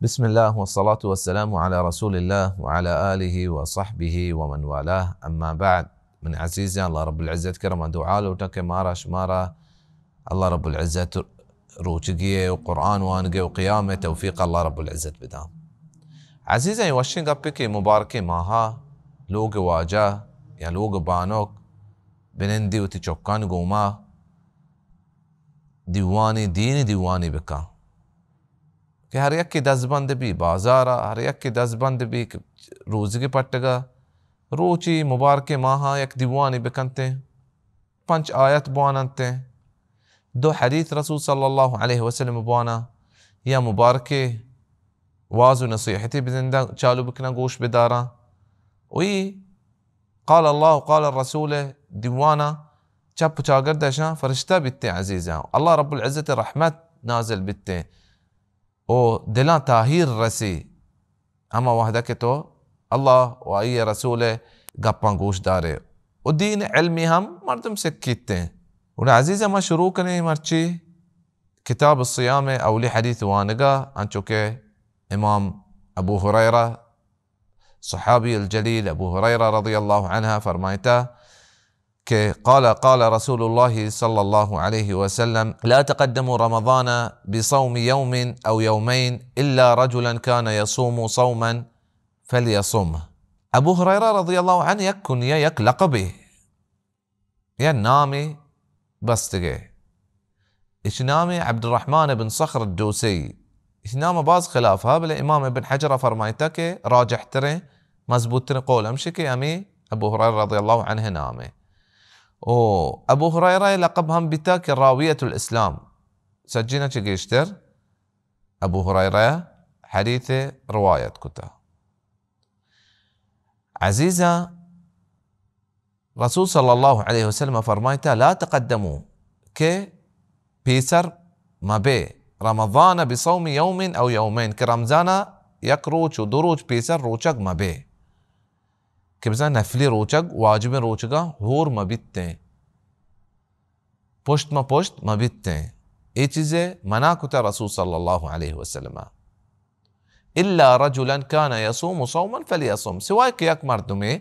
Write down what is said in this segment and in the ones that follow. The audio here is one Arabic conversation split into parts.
بسم الله والصلاة والسلام على رسول الله وعلى آله وصحبه ومن والاه. أما بعد، من عزيزي الله رب العزة كرم دعاء وتك مارا شمارا الله رب العزة روجيه وقرآن وانقه وقيامه توفيق الله رب العزة بدام. عزيزي يوشين قبكي مباركي ماها لوغ واجا يا لوغ بانوك بنندي وتشوكان قوما ديواني ديني ديواني بكا کہ ہر یک کی دزبند بھی بازارا ہر یک کی دزبند بھی روزگی پٹگا روچی مبارک ماہا یک دیوانی بکنتے پنچ آیت بواننتے دو حدیث رسول صلی اللہ علیہ وسلم بوانا یا مبارک واز و نصیحتی بزندہ چالو بکنا گوش بدارا وی قال اللہ قال الرسول دیوانا چپ چاگر دشا فرشتہ بیتے عزیزاں اللہ رب العزت رحمت نازل بیتے او دلان تاہیر رسی اما وحدہ کے تو اللہ و ای رسول گپاں گوش دارے و دین علمی ہم مردم سے کیتے ہیں. عزیز اما شروع کرنے مرچی کتاب الصیام اولی حدیث وانگا انچو کہ امام ابو ہریرہ صحابی الجلیل ابو ہریرہ رضی اللہ عنہ فرمائتا کہ قال رسول الله صلى الله عليه وسلم لا تقدموا رمضان بصوم يوم أو يومين إلا رجلا كان يصوم صوما فليصومه. أبو هريرة رضي الله عنه يكن يك لقبه يا نامي بستجي إيش نامي عبد الرحمن بن صخر الدوسي إيش نامه باز خلافها بلا إمام ابن حجر فرمايتك راجح تري مزبوط تري قول أمشكي أمي أبو هريرة رضي الله عنه نامي. أبو هريرة لقب هم بتاك راوية الإسلام سجينا تشيشتر أبو هريرة حديث رواية كتا عزيزة رسول صلى الله عليه وسلم فرمايتا لا تقدموا كي بيسر ما بي رمضان بصوم يوم أو يومين كرمزانا يكروش ودروج بيسر روچك ما بي کہ بزن نفلی روچک واجب روچکا ہور مبیتے ہیں پشت پشت مبیتے ہیں یہ چیزیں منع کتا رسول صلی اللہ علیہ وسلم الا رجلا كان يصوم صوما فليصوم سواء کہ یک مرد میں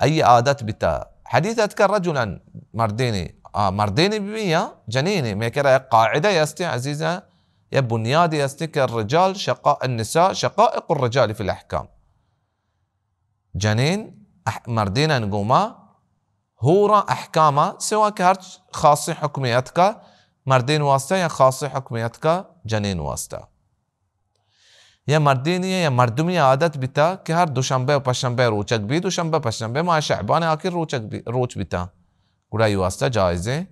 ای عادت بتا حدیث اذکر رجلا مردینی بھی یا جنینی میں کہہ رہا ہے قاعدہ یستی عزیزہ یا بنیاد یستی کہ النساء شقائق الرجال في الاحکام جنین مردين نقوما هورا احكاما سواء كهرج خاصي حكميتك مردين واسطة يا خاصي حكميتك جنين واسطة يا مردينية يا مردمية عادت بتا كهر دوشنبه و پشنبه روچك بي دوشنبه پشنبه ماه شعبان آخر روچ بتا قرأي واسطة جائزة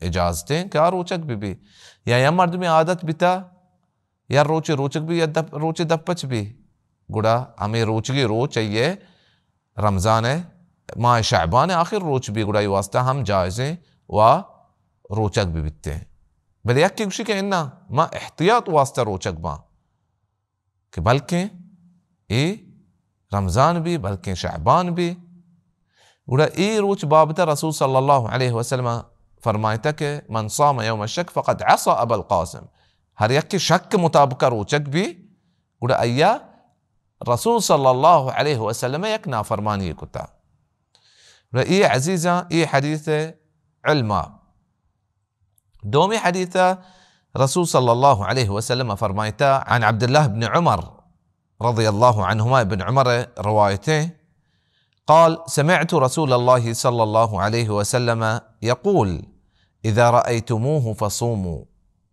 اجازتين كهر روچك بي يا مردمية عادت بتا يا روچك بي يا روچ دپچ بي قرأ امي روچگي روچ ايه رمضان ماہ شعبان آخر روچ بھی گڑائی واسطہ ہم جائزیں و روچک بھی بیتے ہیں بل یک کسی کہ انہا ما احتیاط واسطہ روچک با کہ بلکہ رمضان بھی بلکہ شعبان بھی گڑا روچ بابتا رسول صلی اللہ علیہ وسلم فرمائتا کہ من صام یوم الشک فقد عصا ابا القاسم ہر یک کی شک مطابق روچک بھی گڑا ایا رسول صلى الله عليه وسلم يكنا فرماني كتا رأي عزيزة حديثة علما دومي حديثة رسول صلى الله عليه وسلم فرمايتا عن عبد الله بن عمر رضي الله عنهما ابن عمر روايته قال سمعت رسول الله صلى الله عليه وسلم يقول إذا رأيتموه فصوموا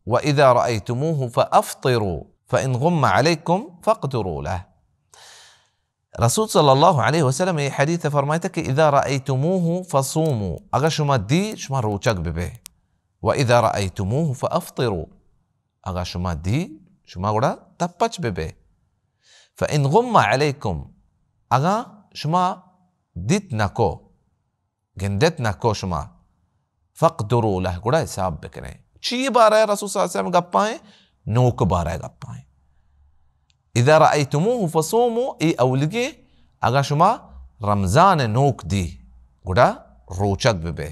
وإذا رأيتموه فأفطروا فإن غم عليكم فاقدروا له. رسول صلی اللہ علیہ وسلم یہ حدیث فرمائتا کہ اذا رأیتموه فصوموا اگر شما دی شما روچک ببے واذا رأیتموه فافطروا اگر شما دی شما گوڑا تپچ ببے فإن غم علیکم اگر شما دیت نکو گندت نکو شما فاقدروا له گوڑا حساب بکریں چی بارہ ہے رسول صلی اللہ علیہ وسلم گپائیں نوک بارہ گپائیں اذا رأيتموه فصوموا ای اولگی اگر شما رمضان نوک دی گوڑا روچک ببے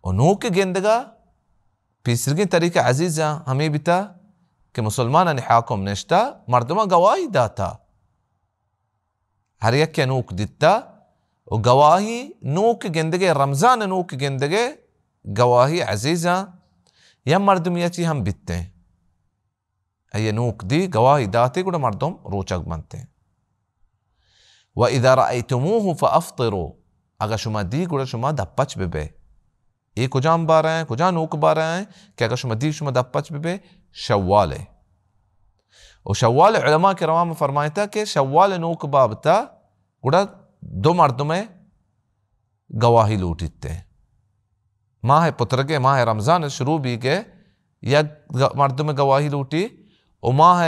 و نوک گندگا پیسرگی طریقہ عزیزہ ہمیں بتا که مسلمان حاکم نشتا مردم گواهی داتا هر یک نوک دیتا و گواهی نوک گندگی رمضان نوک گندگی گواهی عزیزا یا مردمیتی هم بیتے ای نوک دی گواهی داتی گوڑا مردم روچک بنتے و اذا رأیتموه فافطروا اگر شما دی گوڑا شما دپچ ببے ای کجام بارا ہیں کجا نوک بارا ہیں کہ اگر شما دی شما دپچ ببے شوال ہے و شوال علماء کرام فرمائیتا کہ شوال نوک بابتا گوڑا دو مردمیں گواہی لوٹیتے ماہ پترگے ماہ رمضان شروع بھی گئے یا مردمیں گواہی لوٹی و ماہ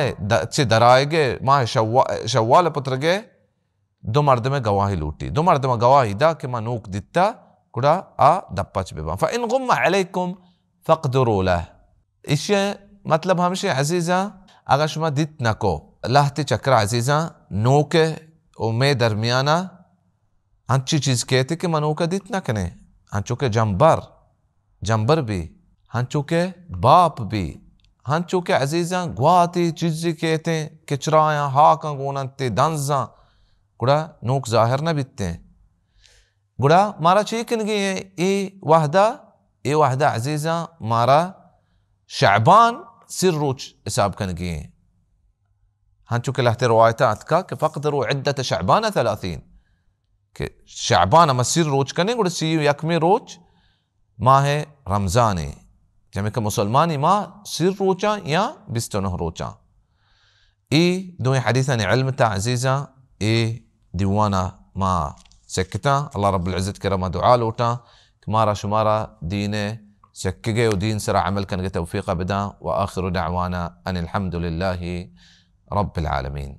چھ درائے ماہ شوال پترگے دو مردمیں گواہی لوٹی دو مردمیں گواہی دا کہ ما نوک دیتا گوڑا دپچ ببا فإن غم علیکم فاقدروا له اشیاء مطلب ہمشہ عزیزاں اگر شما دیت نکو لہتی چکر عزیزاں نوک و میں درمیانہ ہنچی چیز کہتے کہ منوکہ دیت نکنے ہنچو کہ جنبر بھی ہنچو کہ باپ بھی ہنچو کہ عزیزاں گواتی چیزی کہتے کچرایاں ہاکاں گوننتے دنزاں گوڑا نوک ظاہر نہ بیتے گوڑا مارا چیکن گئے ای وحدہ عزیزاں مارا شعبان سر روچ حساب کن گئے ہنچو کہ لہتے روایتات کا کہ فقدروا عدت شعبان 30 کہ شعبان اما سر روچ کنے گوڑا سیو یکمی روچ ماہ رمضانے جمعی کہ مسلمانی ماہ سر روچا یا 29 روچا ای دوئی حدیثانی علم تا عزیزاں ای دیوانا ما سکتا اللہ رب العزت کرما دعا لوٹا کہ مارا شمارا دین سکگے و دین سرا عمل کنگے توفیق بدا و آخر دعوانا ان الحمد للہ رب العالمین.